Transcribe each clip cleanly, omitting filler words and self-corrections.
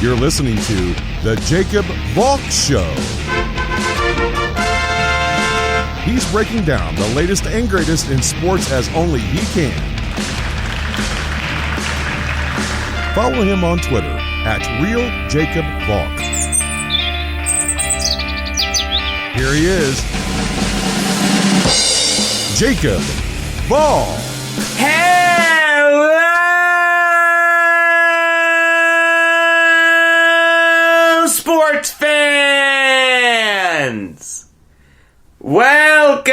You're listening to The Jacob Valk Show. He's breaking down the latest and greatest in sports as only he can. Follow him on Twitter at RealJacobValk. Here he is, Jacob Valk. Hello, sports fans! Welcome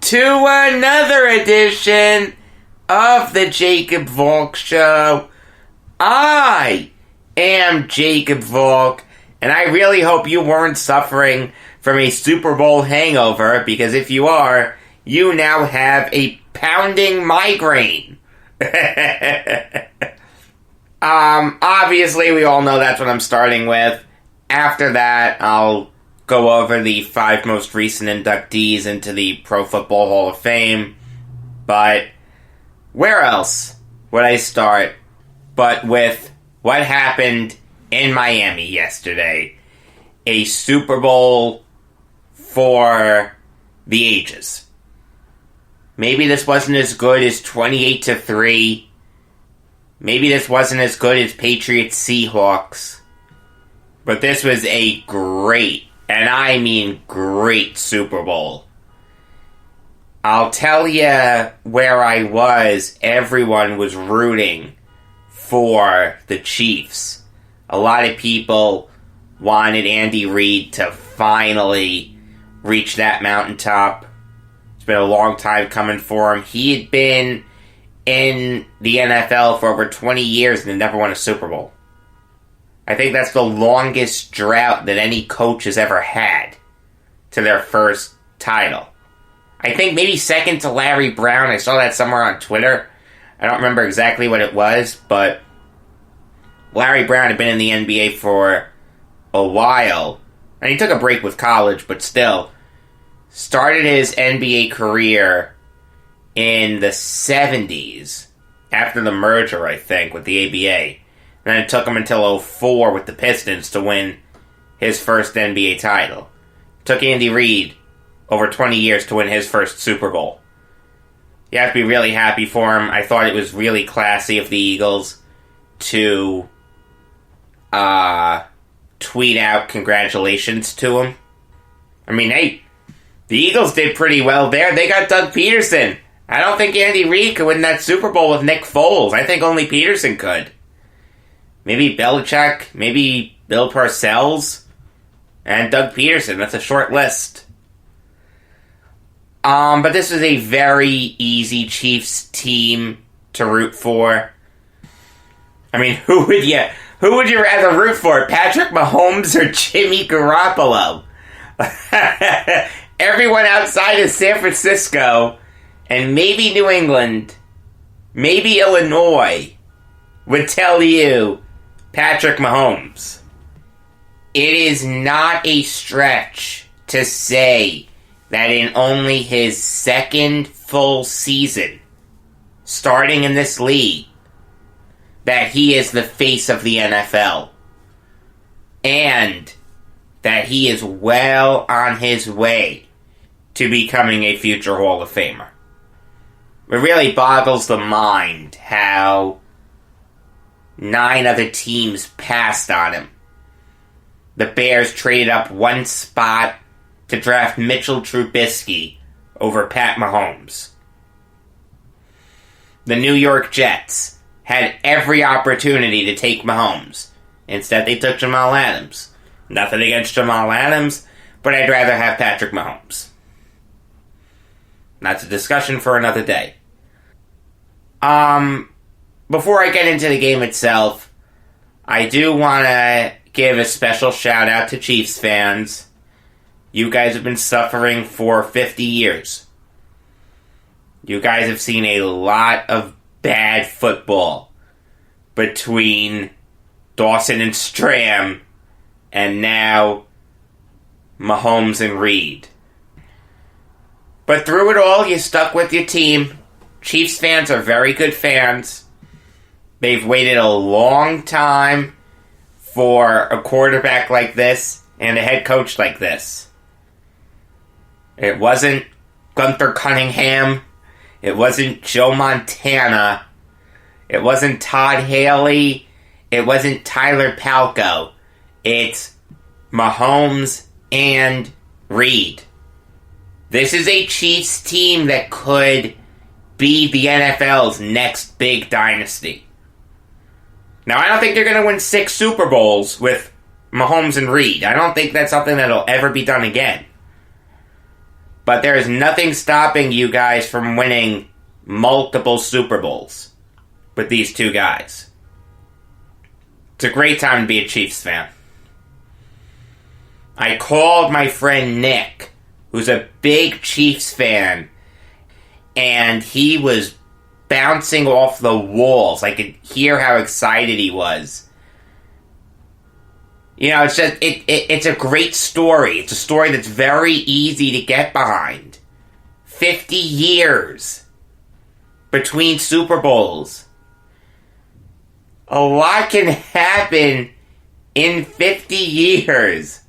to another edition of the Jacob Valk Show. I am Jacob Valk, and I really hope you weren't suffering from a Super Bowl hangover, because if you are, you now have a pounding migraine. Obviously, we all know that's what I'm starting with. After that, I'll go over the 5 most recent inductees into the Pro Football Hall of Fame. But where else would I start but with what happened in Miami yesterday? A Super Bowl for the ages. Maybe this wasn't as good as 28-3. Maybe this wasn't as good as Patriots Seahawks. But this was a great, and I mean great, Super Bowl. I'll tell you where I was. Everyone was rooting for the Chiefs. A lot of people wanted Andy Reid to finally reach that mountaintop. It's been a long time coming for him. He had been in the NFL for over 20 years and had never won a Super Bowl. I think that's the longest drought that any coach has ever had to their first title. I think maybe second to Larry Brown. I saw that somewhere on Twitter. I don't remember exactly what it was, but Larry Brown had been in the NBA for a while. And he took a break with college, but still started his NBA career in the 70s, after the merger, I think, with the ABA. And then it took him until 2004 with the Pistons to win his first NBA title. It took Andy Reid over 20 years to win his first Super Bowl. You have to be really happy for him. I thought it was really classy of the Eagles to tweet out congratulations to him. I mean, hey, the Eagles did pretty well there. They got Doug Peterson. I don't think Andy Reid could win that Super Bowl with Nick Foles. I think only Peterson could. Maybe Belichick, maybe Bill Parcells, and Doug Peterson. That's a short list. But this was a very easy Chiefs team to root for. I mean, who would you rather root for, Patrick Mahomes or Jimmy Garoppolo? Everyone outside of San Francisco, and maybe New England, maybe Illinois, would tell you Patrick Mahomes. It is not a stretch to say that in only his second full season starting in this league, that he is the face of the NFL. And that he is well on his way to becoming a future Hall of Famer. It really boggles the mind how 9 other teams passed on him. The Bears traded up 1 spot to draft Mitchell Trubisky over Pat Mahomes. The New York Jets had every opportunity to take Mahomes. Instead, they took Jamal Adams. Nothing against Jamal Adams, but I'd rather have Patrick Mahomes. That's a discussion for another day. Before I get into the game itself, I do want to give a special shout out to Chiefs fans. You guys have been suffering for 50 years. You guys have seen a lot of bad football between Dawson and Stram, and now Mahomes and Reid. But through it all, you stuck with your team. Chiefs fans are very good fans. They've waited a long time for a quarterback like this and a head coach like this. It wasn't Gunther Cunningham. It wasn't Joe Montana. It wasn't Todd Haley. It wasn't Tyler Palko. It's Mahomes and Reed. This is a Chiefs team that could be the NFL's next big dynasty. Now, I don't think they're going to win 6 Super Bowls with Mahomes and Reed. I don't think that's something that'll ever be done again. But there is nothing stopping you guys from winning multiple Super Bowls with these two guys. It's a great time to be a Chiefs fan. I called my friend Nick, who's a big Chiefs fan, and he was bouncing off the walls. I could hear how excited he was. You know, it's just it's a great story. It's a story that's very easy to get behind. 50 years between Super Bowls. A lot can happen in 50 years.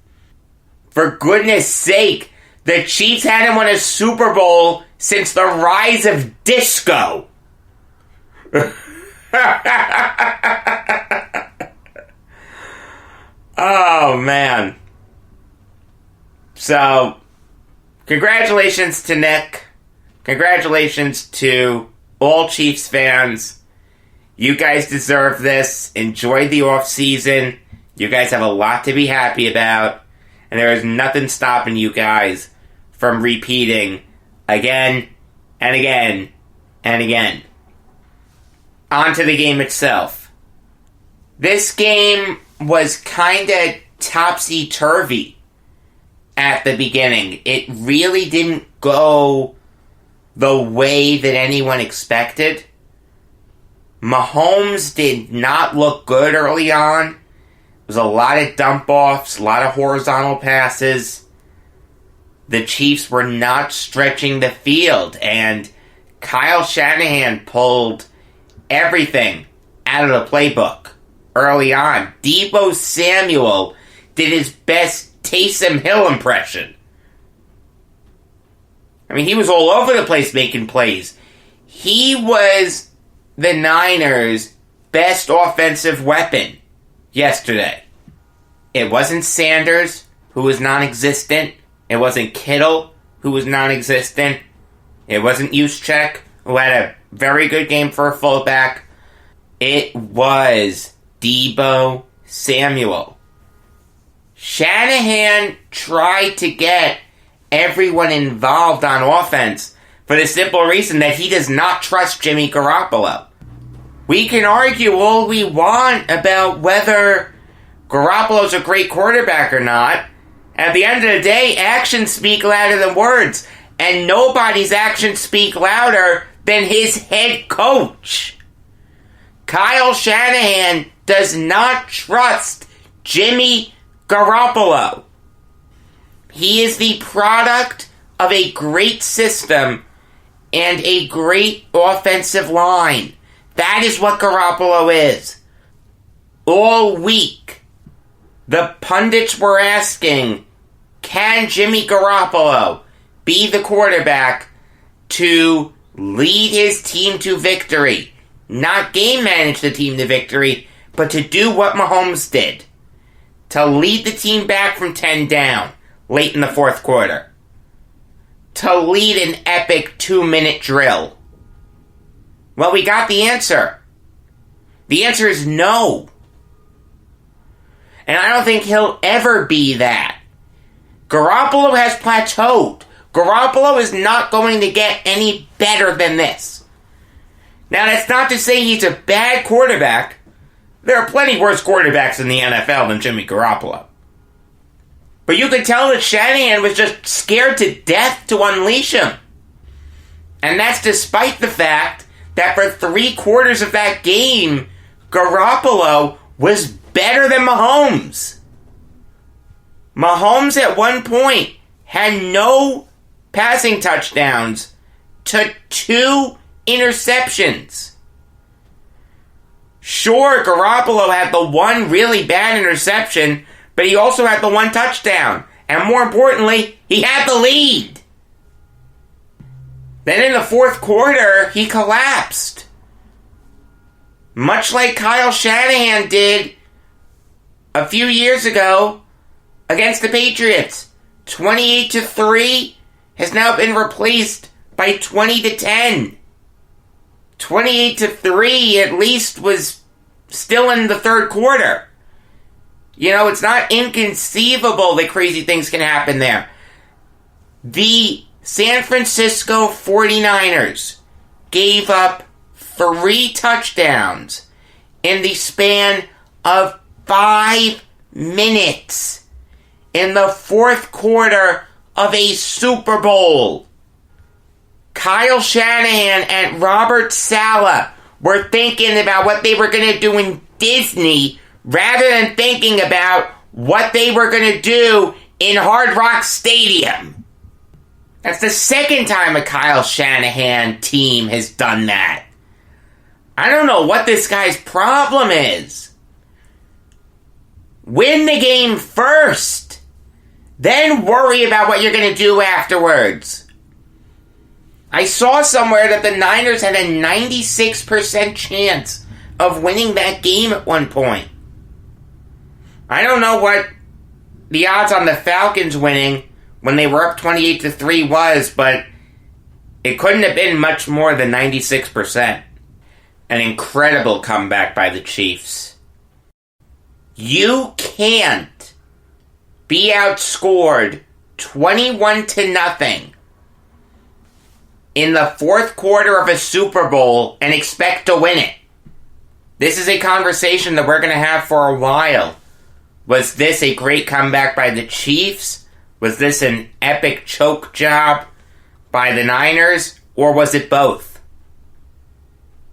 For goodness sake, the Chiefs hadn't won a Super Bowl since the rise of disco. Oh, man. So, congratulations to Nick. Congratulations to all Chiefs fans. You guys deserve this. Enjoy the off-season. You guys have a lot to be happy about. And there is nothing stopping you guys from repeating again and again and again. On to the game itself. This game was kind of topsy-turvy at the beginning. It really didn't go the way that anyone expected. Mahomes did not look good early on. There was a lot of dump-offs, a lot of horizontal passes. The Chiefs were not stretching the field, and Kyle Shanahan pulled everything out of the playbook early on. Deebo Samuel did his best Taysom Hill impression. I mean, he was all over the place making plays. He was the Niners' best offensive weapon yesterday. It wasn't Sanders, who was non-existent. It wasn't Kittle, who was non-existent. It wasn't Juszczyk, who had a very good game for a fullback. It was Deebo Samuel. Shanahan tried to get everyone involved on offense for the simple reason that he does not trust Jimmy Garoppolo. We can argue all we want about whether Garoppolo's a great quarterback or not. At the end of the day, actions speak louder than words, and nobody's actions speak louder than his head coach. Kyle Shanahan does not trust Jimmy Garoppolo. He is the product of a great system and a great offensive line. That is what Garoppolo is. All week, the pundits were asking, can Jimmy Garoppolo be the quarterback to lead his team to victory? Not game manage the team to victory, but to do what Mahomes did. To lead the team back from 10 down late in the fourth quarter. To lead an epic 2-minute drill. Well, we got the answer. The answer is no. And I don't think he'll ever be that. Garoppolo has plateaued. Garoppolo is not going to get any better than this. Now, that's not to say he's a bad quarterback. There are plenty worse quarterbacks in the NFL than Jimmy Garoppolo. But you could tell that Shanahan was just scared to death to unleash him. And that's despite the fact that for 3/4 of that game, Garoppolo was better than Mahomes. Mahomes at one point had no passing touchdowns to 2 interceptions. Sure, Garoppolo had the one really bad interception, but he also had the one touchdown. And more importantly, he had the lead. Then in the fourth quarter, he collapsed. Much like Kyle Shanahan did a few years ago against the Patriots. 28-3 has now been replaced by 20-10. 28-3 at least was still in the third quarter. You know, it's not inconceivable that crazy things can happen there. The San Francisco 49ers gave up 3 touchdowns in the span of 5 minutes in the fourth quarter of a Super Bowl. Kyle Shanahan and Robert Saleh were thinking about what they were going to do in Disney rather than thinking about what they were going to do in Hard Rock Stadium. That's the second time a Kyle Shanahan team has done that. I don't know what this guy's problem is. Win the game first. Then worry about what you're going to do afterwards. I saw somewhere that the Niners had a 96% chance of winning that game at one point. I don't know what the odds on the Falcons winning when they were up 28-3 was, but it couldn't have been much more than 96%. An incredible comeback by the Chiefs. You can't be outscored 21-0 in the fourth quarter of a Super Bowl and expect to win it. This is a conversation that we're going to have for a while. Was this a great comeback by the Chiefs? Was this an epic choke job by the Niners? Or was it both?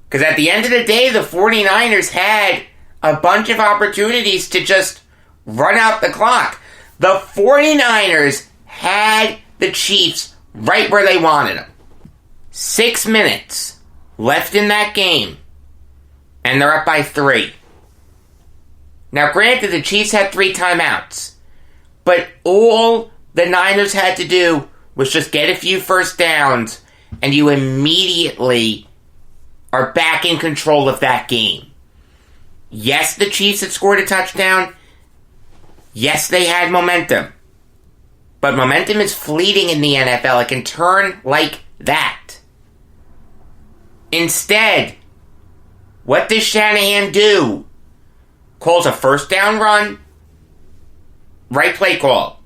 Because at the end of the day, the 49ers had a bunch of opportunities to just run out the clock. The 49ers had the Chiefs right where they wanted them. 6 minutes left in that game, and they're up by 3. Now, granted, the Chiefs had 3 timeouts, but all the Niners had to do was just get a few first downs, and you immediately are back in control of that game. Yes, the Chiefs had scored a touchdown. Yes, they had momentum. But momentum is fleeting in the NFL. It can turn like that. Instead, what does Shanahan do? Calls a first down run. Right play call.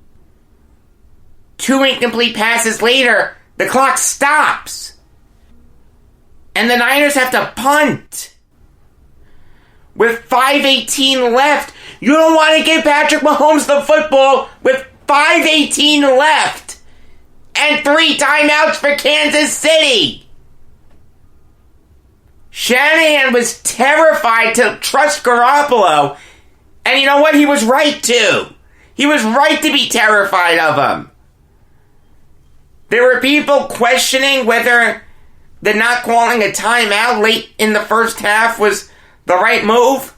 2 incomplete passes later, the clock stops. And the Niners have to punt. With 5:18 left, you don't want to give Patrick Mahomes the football with 5:18 left. And 3 timeouts for Kansas City. Shanahan was terrified to trust Garoppolo. And you know what? He was right to. He was right to be terrified of him. There were people questioning whether the not calling a timeout late in the first half was the right move.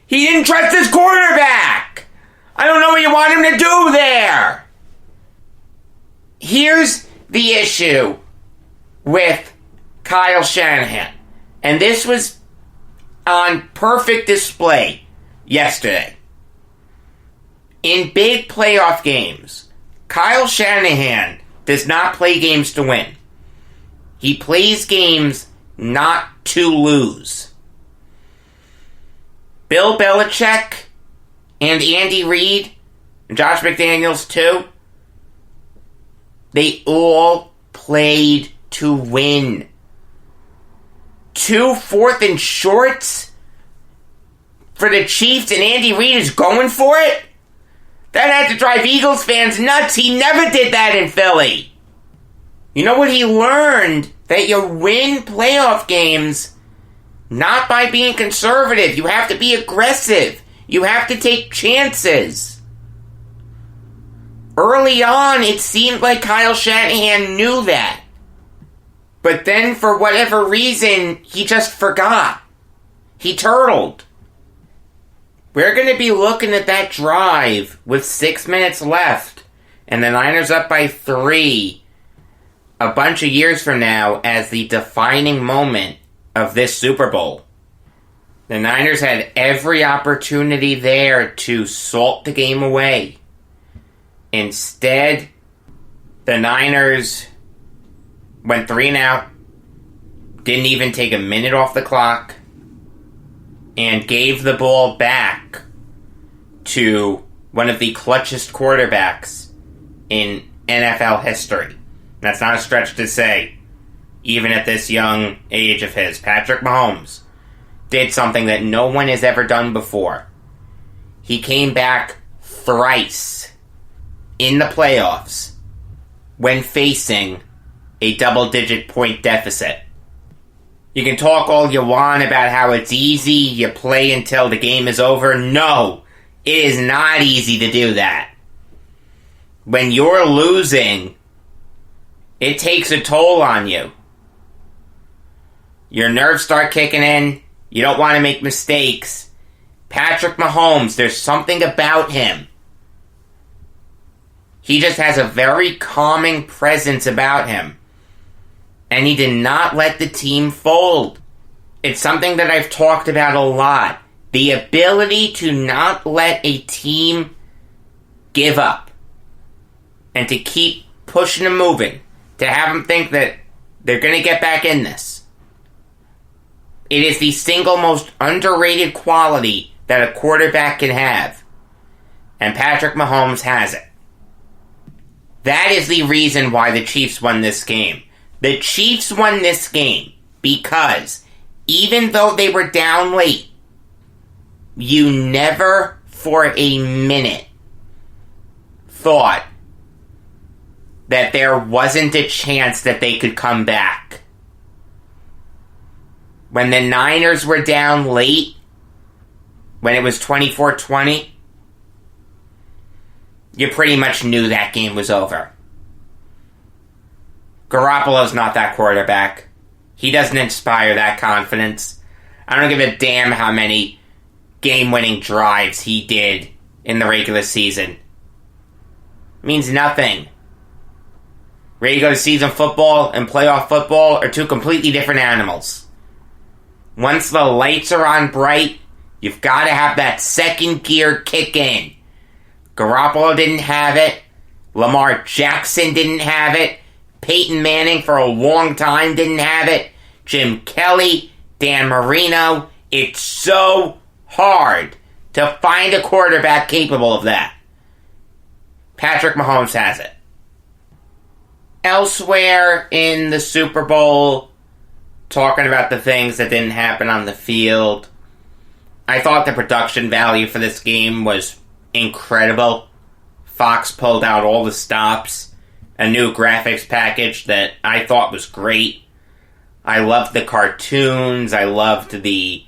He didn't trust his quarterback. I don't know what you want him to do there. Here's the issue with Kyle Shanahan. And this was on perfect display yesterday. In big playoff games, Kyle Shanahan does not play games to win. He plays games not to lose. Bill Belichick and Andy Reid and Josh McDaniels too, they all played to win. 2 4th and shorts for the Chiefs and Andy Reid is going for it? That had to drive Eagles fans nuts. He never did that in Philly. You know what he learned? That you win playoff games not by being conservative. You have to be aggressive. You have to take chances. Early on, it seemed like Kyle Shanahan knew that. But then, for whatever reason, he just forgot. He turtled. We're going to be looking at that drive with 6 minutes left, and the Niners up by 3 a bunch of years from now as the defining moment of this Super Bowl. The Niners had every opportunity there to salt the game away. Instead, the Niners went 3 and out, didn't even take a minute off the clock, and gave the ball back to one of the clutchest quarterbacks in NFL history. That's not a stretch to say, even at this young age of his. Patrick Mahomes did something that no one has ever done before. He came back thrice in the playoffs when facing a double-digit point deficit. You can talk all you want about how it's easy, you play until the game is over. No, it is not easy to do that. When you're losing, it takes a toll on you. Your nerves start kicking in. You don't want to make mistakes. Patrick Mahomes, there's something about him. He just has a very calming presence about him. And he did not let the team fold. It's something that I've talked about a lot. The ability to not let a team give up. And to keep pushing and moving. To have them think that they're going to get back in this. It is the single most underrated quality that a quarterback can have. And Patrick Mahomes has it. That is the reason why the Chiefs won this game. The Chiefs won this game because even though they were down late, you never for a minute thought that there wasn't a chance that they could come back. When the Niners were down late, when it was 24-20, you pretty much knew that game was over. Garoppolo's not that quarterback. He doesn't inspire that confidence. I don't give a damn how many game-winning drives he did in the regular season. It means nothing. Regular season football and playoff football are two completely different animals. Once the lights are on bright, you've got to have that second gear kick in. Garoppolo didn't have it. Lamar Jackson didn't have it. Peyton Manning for a long time didn't have it. Jim Kelly, Dan Marino. It's so hard to find a quarterback capable of that. Patrick Mahomes has it. Elsewhere in the Super Bowl, talking about the things that didn't happen on the field, I thought the production value for this game was incredible. Fox pulled out all the stops. A new graphics package that I thought was great. I loved the cartoons. I loved the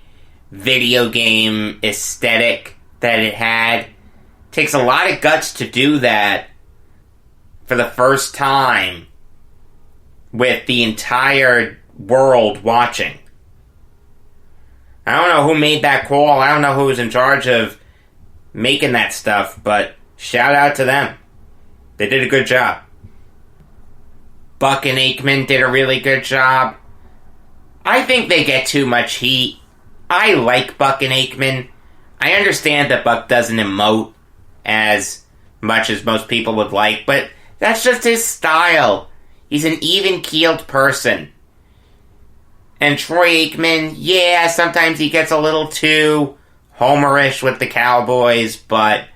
video game aesthetic that it had. It takes a lot of guts to do that for the first time with the entire world watching. I don't know who made that call. I don't know who was in charge of making that stuff, but shout out to them. They did a good job. Buck and Aikman did a really good job. I think they get too much heat. I like Buck and Aikman. I understand that Buck doesn't emote as much as most people would like, but that's just his style. He's an even-keeled person. And Troy Aikman, yeah, sometimes he gets a little too homerish with the Cowboys, but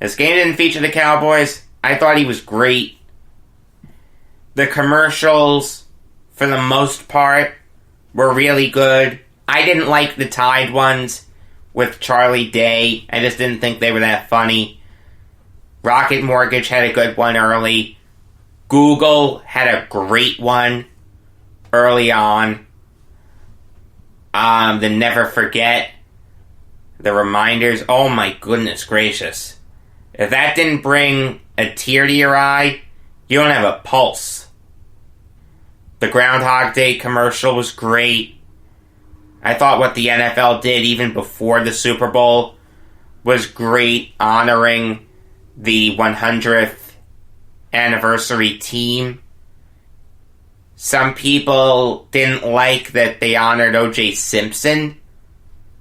this game didn't feature the Cowboys. I thought he was great. The commercials, for the most part, were really good. I didn't like the Tide ones with Charlie Day. I just didn't think they were that funny. Rocket Mortgage had a good one early. Google had a great one early on. The Never Forget. The reminders. Oh my goodness gracious. If that didn't bring a tear to your eye, you don't have a pulse. The Groundhog Day commercial was great. I thought what the NFL did even before the Super Bowl was great, honoring the 100th anniversary team. Some people didn't like that they honored O.J. Simpson.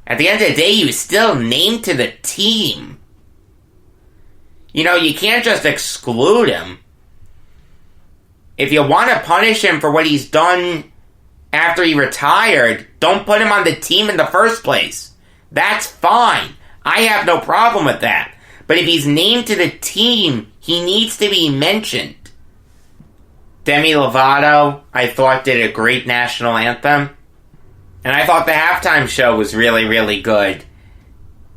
At the end of the day, he was still named to the team. You can't just exclude him. If you want to punish him for what he's done after he retired, don't put him on the team in the first place. That's fine. I have no problem with that. But if he's named to the team, he needs to be mentioned. Demi Lovato, I thought, did a great national anthem. And I thought the halftime show was really, really good.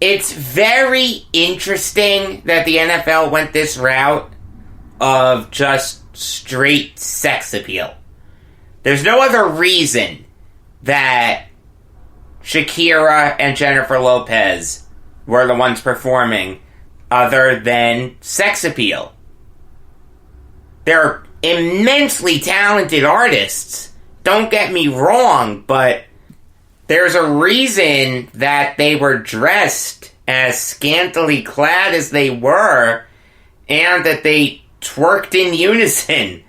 It's very interesting that the NFL went this route of just straight sex appeal. There's no other reason that Shakira and Jennifer Lopez were the ones performing other than sex appeal. They're immensely talented artists. Don't get me wrong, but there's a reason that they were dressed as scantily clad as they were, and that they twerked in unison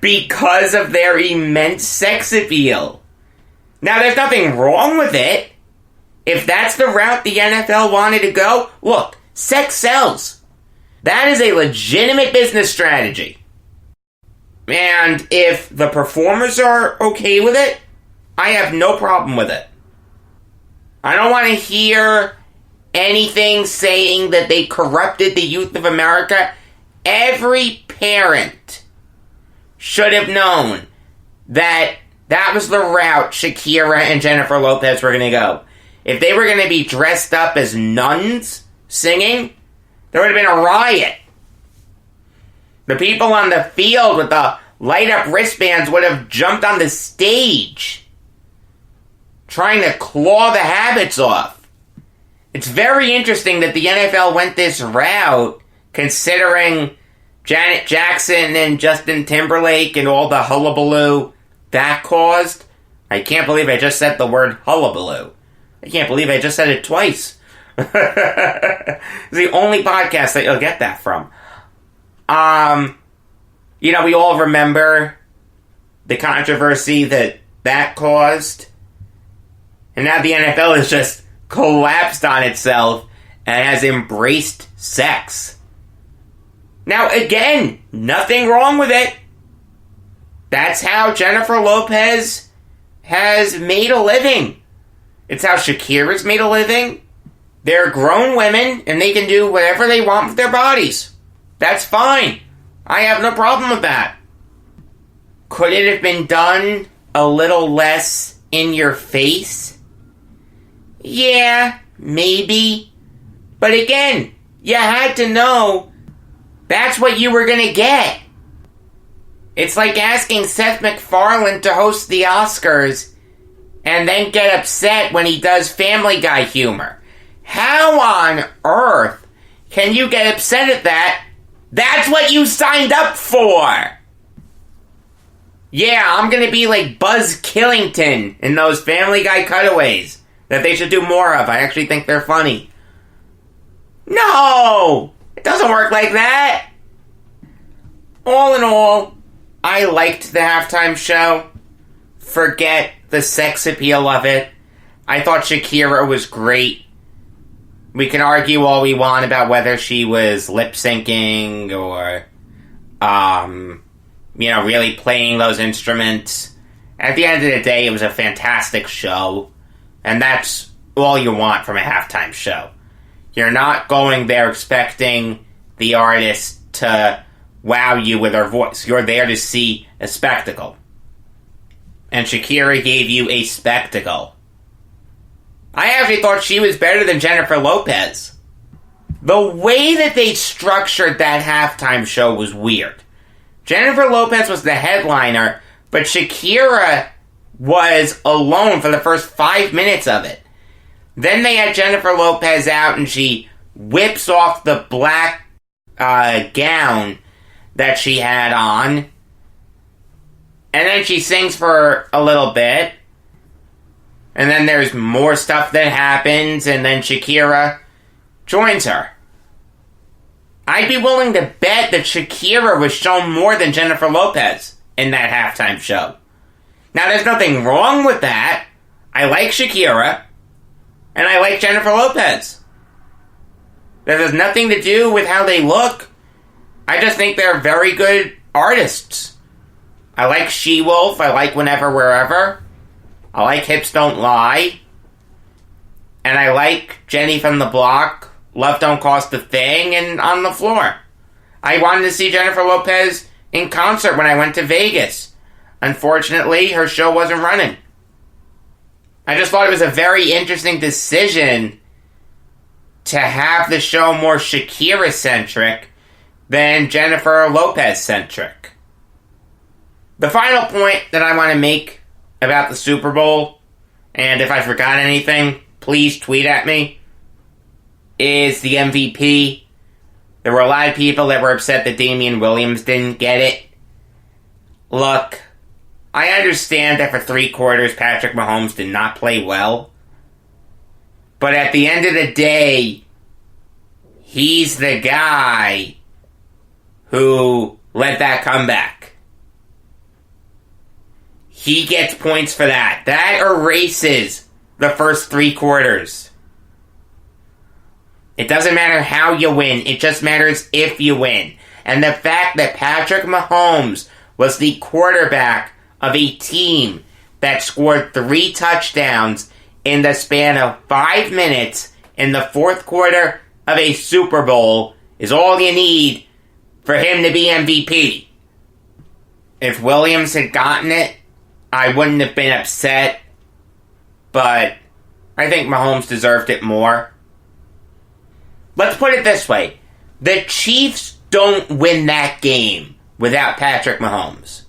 because of their immense sex appeal. Now, there's nothing wrong with it. If that's the route the NFL wanted to go, look, sex sells. That is a legitimate business strategy. And if the performers are okay with it, I have no problem with it. I don't want to hear anything saying that they corrupted the youth of America. Every parent should have known that that was the route Shakira and Jennifer Lopez were going to go. If they were going to be dressed up as nuns singing, there would have been a riot. The people on the field with the light-up wristbands would have jumped on the stage, trying to claw the habits off. It's very interesting that the NFL went this route, considering Janet Jackson and Justin Timberlake and all the hullabaloo that caused. I can't believe I just said the word hullabaloo. I can't believe I just said it twice. It's the only podcast that you'll get that from. We all remember the controversy that caused. And now the NFL has just collapsed on itself and has embraced sex. Now, again, nothing wrong with it. That's how Jennifer Lopez has made a living. It's how Shakira's made a living. They're grown women, and they can do whatever they want with their bodies. That's fine. I have no problem with that. Could it have been done a little less in your face? Yeah, maybe. But again, you had to know that's what you were going to get. It's like asking Seth MacFarlane to host the Oscars and then get upset when he does Family Guy humor. How on earth can you get upset at that? That's what you signed up for! Yeah, I'm gonna be like Buzz Killington in those Family Guy cutaways that they should do more of. I actually think they're funny. No! It doesn't work like that! All in all, I liked the halftime show. Forget the sex appeal of it. I thought Shakira was great. We can argue all we want about whether she was lip-syncing or, really playing those instruments. At the end of the day, it was a fantastic show. And that's all you want from a halftime show. You're not going there expecting the artist to wow you with her voice. You're there to see a spectacle. And Shakira gave you a spectacle. I actually thought she was better than Jennifer Lopez. The way that they structured that halftime show was weird. Jennifer Lopez was the headliner, but Shakira was alone for the first 5 minutes of it. Then they had Jennifer Lopez out and she whips off the black gown that she had on. And then she sings for a little bit. And then there's more stuff that happens, and then Shakira joins her. I'd be willing to bet that Shakira was shown more than Jennifer Lopez in that halftime show. Now, there's nothing wrong with that. I like Shakira, and I like Jennifer Lopez. That has nothing to do with how they look. I just think they're very good artists. I like She-Wolf. I like Whenever, Wherever. I like Hips Don't Lie. And I like Jenny from the Block, Love Don't Cost a Thing, and On the Floor. I wanted to see Jennifer Lopez in concert when I went to Vegas. Unfortunately, her show wasn't running. I just thought it was a very interesting decision to have the show more Shakira-centric than Jennifer Lopez-centric. The final point that I want to make about the Super Bowl, and if I forgot anything, please tweet at me, is the MVP. There were a lot of people that were upset that Damian Williams didn't get it. Look, I understand that for 3 quarters Patrick Mahomes did not play well. But at the end of the day, he's the guy who led that comeback. He gets points for that. That erases the first 3 quarters. It doesn't matter how you win. It just matters if you win. And the fact that Patrick Mahomes was the quarterback of a team that scored 3 touchdowns in the span of 5 minutes in the 4th quarter of a Super Bowl is all you need for him to be MVP. If Williams had gotten it, I wouldn't have been upset, but I think Mahomes deserved it more. Let's put it this way. The Chiefs don't win that game without Patrick Mahomes.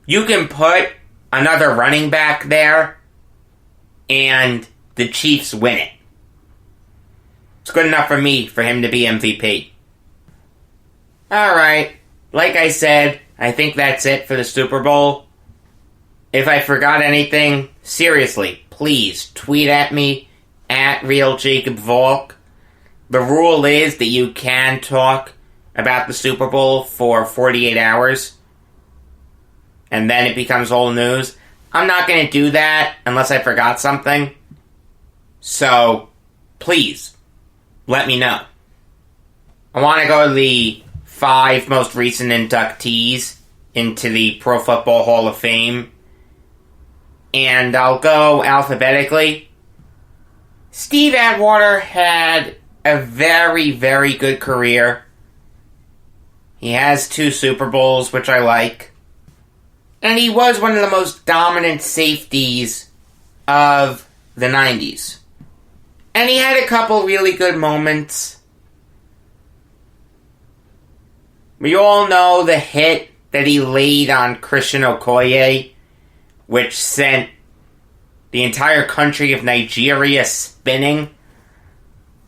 You can put another running back there, and the Chiefs win it. It's good enough for me for him to be MVP. Alright, like I said, I think that's it for the Super Bowl. If I forgot anything, seriously, please tweet at me at RealJacobValk. The rule is that you can talk about the Super Bowl for 48 hours, and then it becomes old news. I'm not going to do that unless I forgot something. So, please, let me know. I want to go to the 5 most recent inductees into the Pro Football Hall of Fame. And I'll go alphabetically. Steve Atwater had a very, very good career. He has 2 Super Bowls, which I like. And he was one of the most dominant safeties of the 90s. And he had a couple really good moments. We all know the hit that he laid on Christian Okoye, which sent the entire country of Nigeria spinning.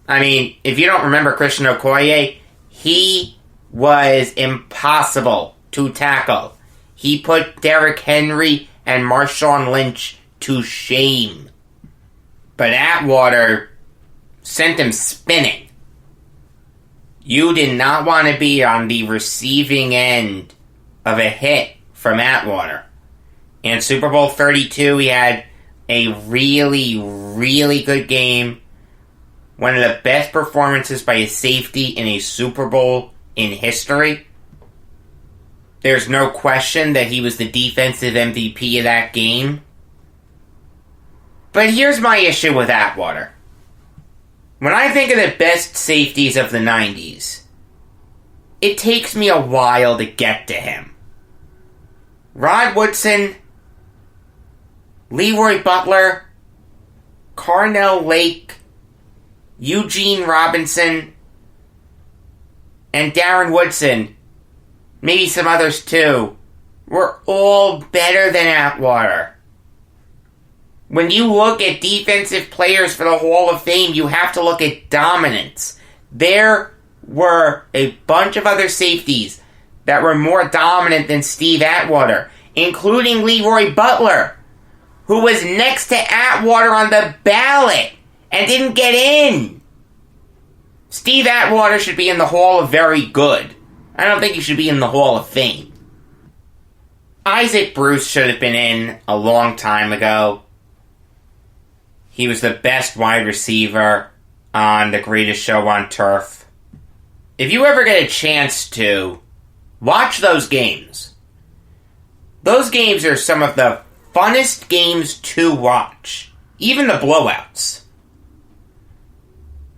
I mean, if you don't remember Christian Okoye, he was impossible to tackle. He put Derrick Henry and Marshawn Lynch to shame. But Atwater sent him spinning. You did not want to be on the receiving end of a hit from Atwater. In Super Bowl 32, he had a really, really good game. One of the best performances by a safety in a Super Bowl in history. There's no question that he was the defensive MVP of that game. But here's my issue with Atwater. When I think of the best safeties of the 90s, it takes me a while to get to him. Rod Woodson, Leroy Butler, Carnell Lake, Eugene Robinson, and Darren Woodson, maybe some others too, were all better than Atwater. When you look at defensive players for the Hall of Fame, you have to look at dominance. There were a bunch of other safeties that were more dominant than Steve Atwater, including Leroy Butler, who was next to Atwater on the ballot and didn't get in. Steve Atwater should be in the Hall of Very Good. I don't think he should be in the Hall of Fame. Isaac Bruce should have been in a long time ago. He was the best wide receiver on The Greatest Show on Turf. If you ever get a chance to, watch those games. Those games are some of the funnest games to watch. Even the blowouts.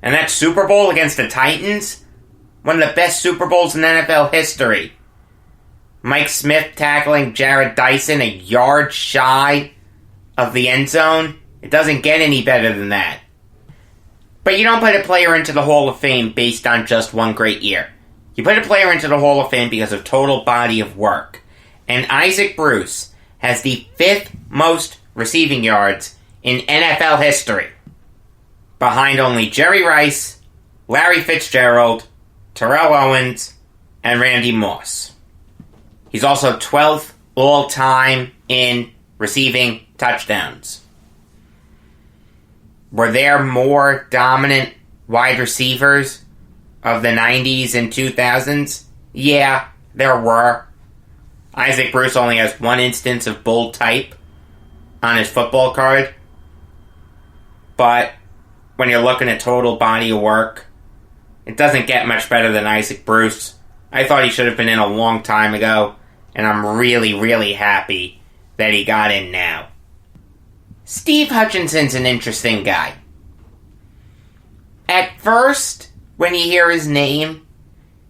And that Super Bowl against the Titans, one of the best Super Bowls in NFL history. Mike Smith tackling Jared Dyson a yard shy of the end zone. It doesn't get any better than that. But you don't put a player into the Hall of Fame based on just one great year. You put a player into the Hall of Fame because of total body of work. And Isaac Bruce has the 5th most receiving yards in NFL history, behind only Jerry Rice, Larry Fitzgerald, Terrell Owens, and Randy Moss. He's also 12th all-time in receiving touchdowns. Were there more dominant wide receivers of the 90s and 2000s? Yeah, there were. Isaac Bruce only has one instance of bull type on his football card. But when you're looking at total body of work, it doesn't get much better than Isaac Bruce. I thought he should have been in a long time ago, and I'm really, really happy that he got in now. Steve Hutchinson's an interesting guy. At first, when you hear his name,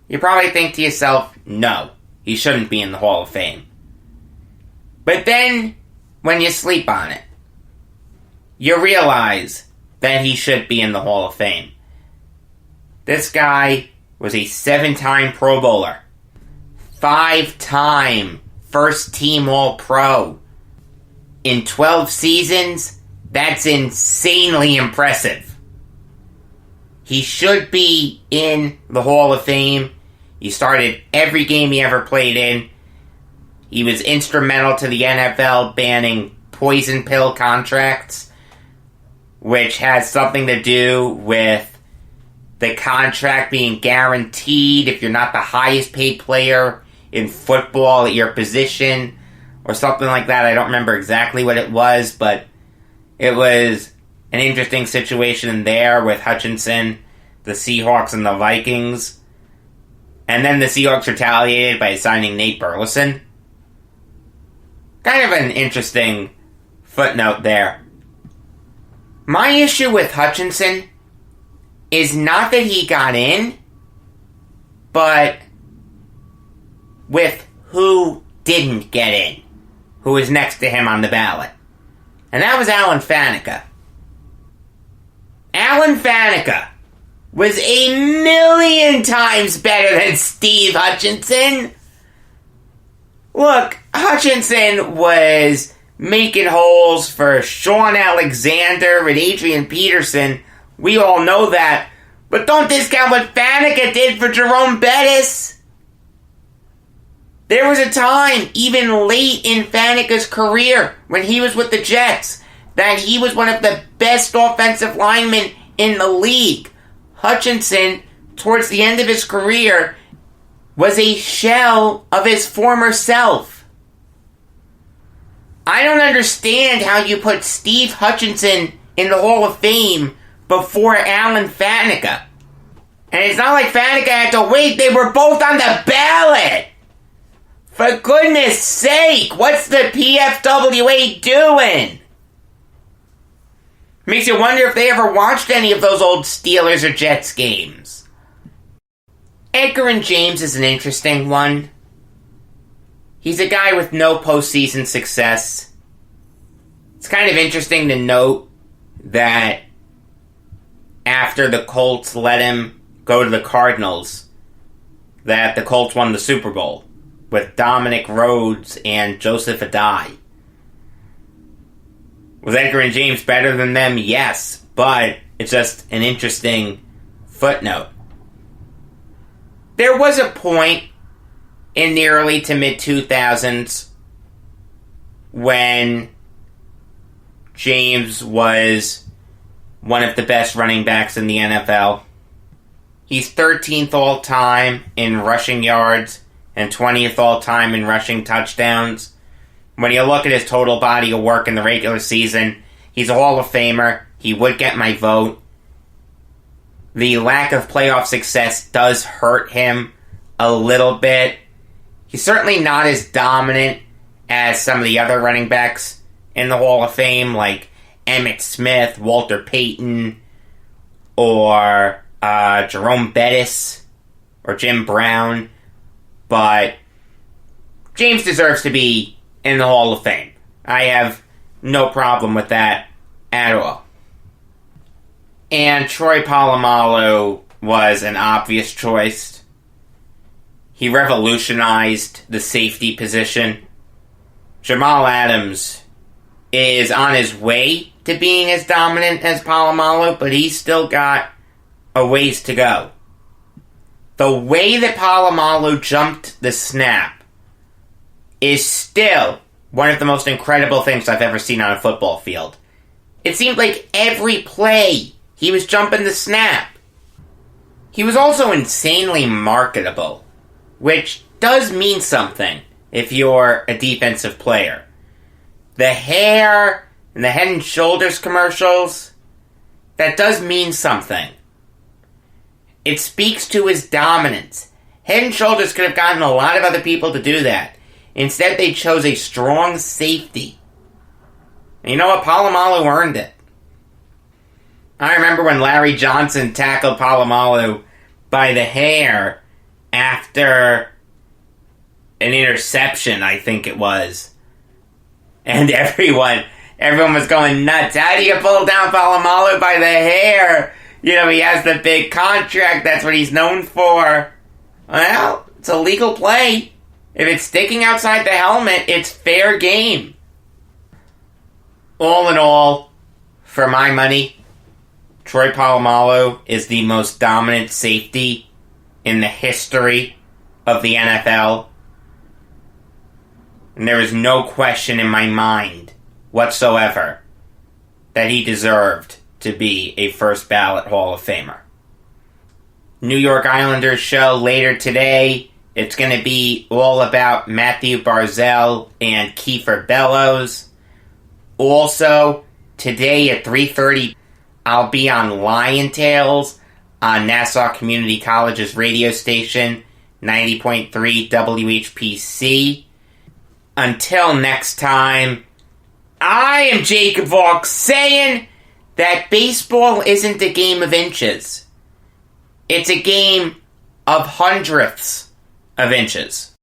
you probably think to yourself, no, he shouldn't be in the Hall of Fame. But then, when you sleep on it, you realize that he should be in the Hall of Fame. This guy was a 7-time Pro Bowler, 5-time first-team All-Pro. In 12 seasons, that's insanely impressive. He should be in the Hall of Fame. He started every game he ever played in. He was instrumental to the NFL banning poison pill contracts, which has something to do with the contract being guaranteed if you're not the highest paid player in football at your position, or something like that. I don't remember exactly what it was, but it was an interesting situation there with Hutchinson, the Seahawks, and the Vikings. And then the Seahawks retaliated by signing Nate Burleson. Kind of an interesting footnote there. My issue with Hutchinson is not that he got in, but with who didn't get in, who was next to him on the ballot. And that was Alan Faneca. Alan Faneca was a million times better than Steve Hutchinson. Look, Hutchinson was making holes for Sean Alexander and Adrian Peterson. We all know that. But don't discount what Faneca did for Jerome Bettis. There was a time, even late in Faneca's career, when he was with the Jets, that he was one of the best offensive linemen in the league. Hutchinson, towards the end of his career, was a shell of his former self. I don't understand how you put Steve Hutchinson in the Hall of Fame before Alan Faneca. And it's not like Faneca had to wait, they were both on the ballot! For goodness sake, what's the PFWA doing? Makes you wonder if they ever watched any of those old Steelers or Jets games. Edgar and James is an interesting one. He's a guy with no postseason success. It's kind of interesting to note that after the Colts let him go to the Cardinals, that the Colts won the Super Bowl with Dominic Rhodes and Joseph Adai. Was Edgar and James better than them? Yes, but it's just an interesting footnote. There was a point in the early to mid-2000s when James was one of the best running backs in the NFL. He's 13th all-time in rushing yards and 20th all-time in rushing touchdowns. When you look at his total body of work in the regular season, he's a Hall of Famer. He would get my vote. The lack of playoff success does hurt him a little bit. He's certainly not as dominant as some of the other running backs in the Hall of Fame, like Emmitt Smith, Walter Payton, or Jerome Bettis, or Jim Brown. But James deserves to be in the Hall of Fame. I have no problem with that at all. And Troy Polamalu was an obvious choice. He revolutionized the safety position. Jamal Adams is on his way to being as dominant as Polamalu, but he's still got a ways to go. The way that Polamalu jumped the snap is still one of the most incredible things I've ever seen on a football field. It seemed like every play he was jumping the snap. He was also insanely marketable, which does mean something if you're a defensive player. The hair and the Head and Shoulders commercials, that does mean something. It speaks to his dominance. Head and Shoulders could have gotten a lot of other people to do that. Instead, they chose a strong safety. And you know what? Polamalu earned it. I remember when Larry Johnson tackled Polamalu by the hair after an interception, I think it was. And everyone was going nuts. How do you pull down Polamalu by the hair? You know, he has the big contract. That's what he's known for. Well, it's a legal play. If it's sticking outside the helmet, it's fair game. All in all, for my money, Troy Polamalu is the most dominant safety in the history of the NFL. And there is no question in my mind whatsoever that he deserved to be a first ballot Hall of Famer. New York Islanders show later today. It's going to be all about Matthew Barzal and Kiefer Bellows. Also, today at 3:30, I'll be on Lion Tales on Nassau Community College's radio station, 90.3 WHPC. Until next time, I am Jacob Valk saying that baseball isn't a game of inches. It's a game of hundredths of inches.